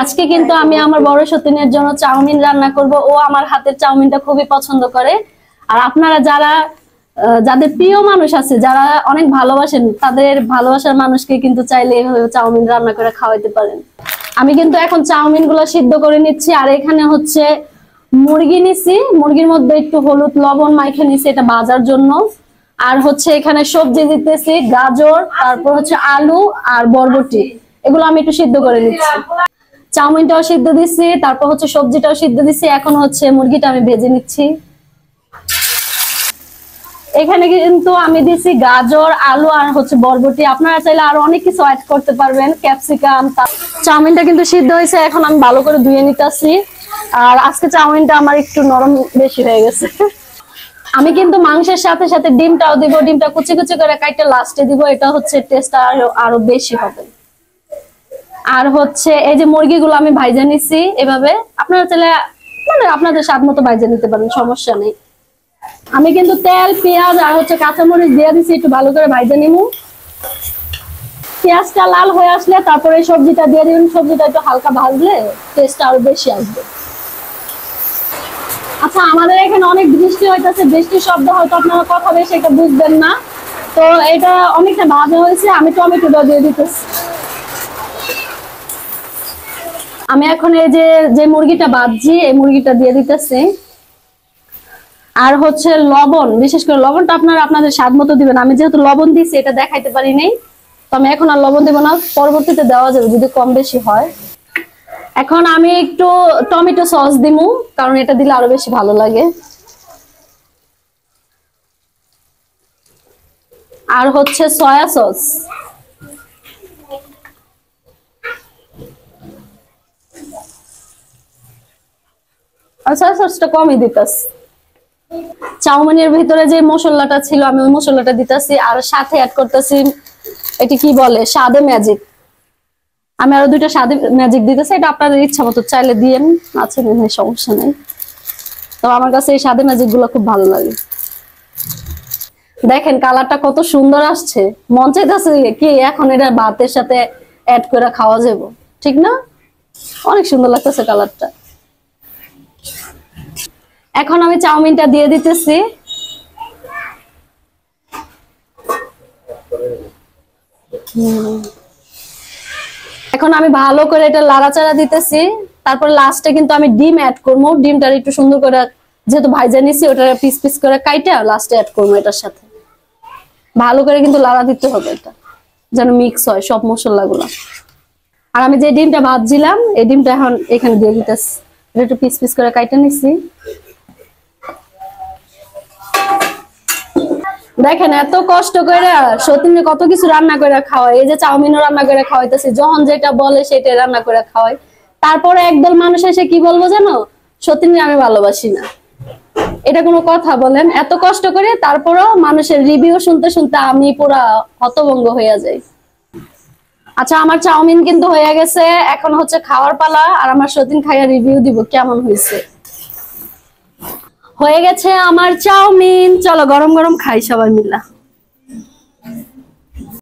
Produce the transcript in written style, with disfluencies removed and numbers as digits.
আজকে কিন্তু আমি আমার বড় সতীনের জন্য চাউমিন রান্না করব। ও আমার হাতের চাউমিনটা খুবই পছন্দ করে। আর আপনারা যারা যাদের প্রিয় মানুষ আছে, যারা অনেক ভালোবাসেন, তাদের ভালোবাসার মানুষকে কিন্তু চাইলে এভাবে চাউমিন রান্না করে খাওয়াইতে পারেন। আমি কিন্তু এখন চাউমিন গুলো সিদ্ধ করে নিচ্ছি। আর এখানে হচ্ছে মুরগি নিছি, মুরগির মধ্যে একটু হলুদ লবণ মাইখে নিছি এটা ভাজার জন্য। আর হচ্ছে এখানে সবজি দিতেছি, গাজর, তারপর হচ্ছে আলু আর বরবটি, এগুলো আমি একটু সিদ্ধ করে নিচ্ছি। চাউমিনটাও সিদ্ধ দিচ্ছি, তারপর হচ্ছে সবজিটাও সিদ্ধ দিচ্ছি, এখন হচ্ছে মুরগিটা আমি ভেজে নিচ্ছি। এখানে কিন্তু আমি দিচ্ছি গাজর, আলু আর হচ্ছে বরবটি। আপনারা চাইলে আরো অনেক কিছু অ্যাড করতে পারবেন, ক্যাপসিকাম। চাউমিনটা কিন্তু সিদ্ধ হয়েছে, এখন আমি ভালো করে ধুয়ে নিতেছি। আর আজকে চাউমিনটা আমার একটু নরম বেশি হয়ে গেছে। আমি কিন্তু মাংসের সাথে সাথে ডিমটাও দিব, ডিমটা কুচি কুচি করে কাটতে লাস্টে দিব, এটা হচ্ছে টেস্টটা আরো বেশি হবে। আর হচ্ছে এই যে মুরগিগুলো আমি ভাইজা নিছি এভাবে, আপনারা চাইলে মানে আপনাদের স্বাদ মতো ভাইজা নিতে পারেন, সমস্যা নেই। আমি কিন্তু তেল, পেঁয়াজ আর হচ্ছে কাঁচামরিচ দিয়ে দিছি, একটু ভালো করে ভাইজা নিমু। পেঁয়াজটা লাল হয়ে আসলে তারপরে সবজিটা দিয়ে দিন, সবজিটা একটু হালকা ভাজলে টেস্টটা আরো বেশি আসবে। আচ্ছা, আমাদের এখানে অনেক বৃষ্টি হইতেছে, বৃষ্টির শব্দ হয়তো আপনারা কথা বেশি এটা বুঝবেন না। তো এটা অনেকটা ভাজা হয়েছে, আমি টমেটোটা দিয়ে দিতেছি। আমি এখন এই যে মুরগিটা ভাজছি এই মুরগিটা দিয়ে দিতেছি। আর হচ্ছে লবণ, বিশেষ করে লবণটা আপনারা আপনাদের স্বাদ মতো দিবেন। আমি যেহেতু লবণ দিচ্ছি এটা দেখাইতে পারি নাই, তো আমি এখন আর লবণ দেবো না, পরবর্তীতে দেওয়া যাবে যদি কম বেশি হয়। এখন আমি একটু টমেটো সস দিমু, কারণ এটা দিলে আরো বেশি ভালো লাগে। আর হচ্ছে সয়া সস। আর সয়া সসটা কমই দিতেছি। চাউমিনের ভিতরে যে মশলাটা ছিল আমি ওই মশলাটা দিতেছি, আর সাথে অ্যাড করতেছি এটি কি বলে, স্বাদে ম্যাজিক। আমি আরো 2টা স্বাদে ম্যাজিক দিতেছি, এটা আপনাদের ইচ্ছা মতো চাইলে দিয়েন, আছে সমস্যা নেই। তো আমার কাছে এই স্বাদে ম্যাজিক গুলো খুব ভালো লাগে। দেখেন কালারটা কত সুন্দর আসছে, মন চাইতেছে কি এখন এটা ভাতের সাথে অ্যাড করে খাওয়া যাবে, ঠিক না? অনেক সুন্দর লাগতেছে কালারটা। এখন আমি চাউমিনটা দিয়ে দিতেছি। এখন আমি ভালো করে এটা লাড়াচাড়া দিতেছি। তারপর লাস্টে কিন্তু আমি ডিম অ্যাড করবো, ডিমটা একটু সুন্দর করে যেহেতু ভাইজা নিছি ওটা পিস পিস করে কাইটা লাস্টে অ্যাড করবো এটার সাথে। ভালো করে কিন্তু লাড়া দিতে হবে, এটা যেন মিক্স হয় সব মশলাগুলো। আর আমি যে ডিমটা ভাজছিলাম এই ডিমটা এখন এখানে দিয়ে দিতেছি, এটা একটু পিস পিস করে কাইটা নিছি। দেখেন এত কষ্ট করে সতীনে কত কিছু রান্না করে খাওয়াই, এই যে চাউমিনও রান্না করে খাওয়াইতেছি, যখন যেটা বলে সেটা রান্না করে খাওয়াই। তারপরে একদল মানুষ এসে কি বলবো জানো, সতীনে আমি ভালোবাসি না। এটা কোনো কথা বলেন? এত কষ্ট করে তারপরেও মানুষের রিভিউ শুনতে শুনতে আমি পুরা হতভম্ব হয়ে যাই। আচ্ছা, আমার চাউমিন কিন্তু হয়ে গেছে, এখন হচ্ছে খাওয়ার পালা। আর আমার সতীন খাইয়া রিভিউ দিব কেমন হয়েছে। হয়ে গেছে আমার চাউমিন, চলো গরম গরম খাই সবাই মিলা।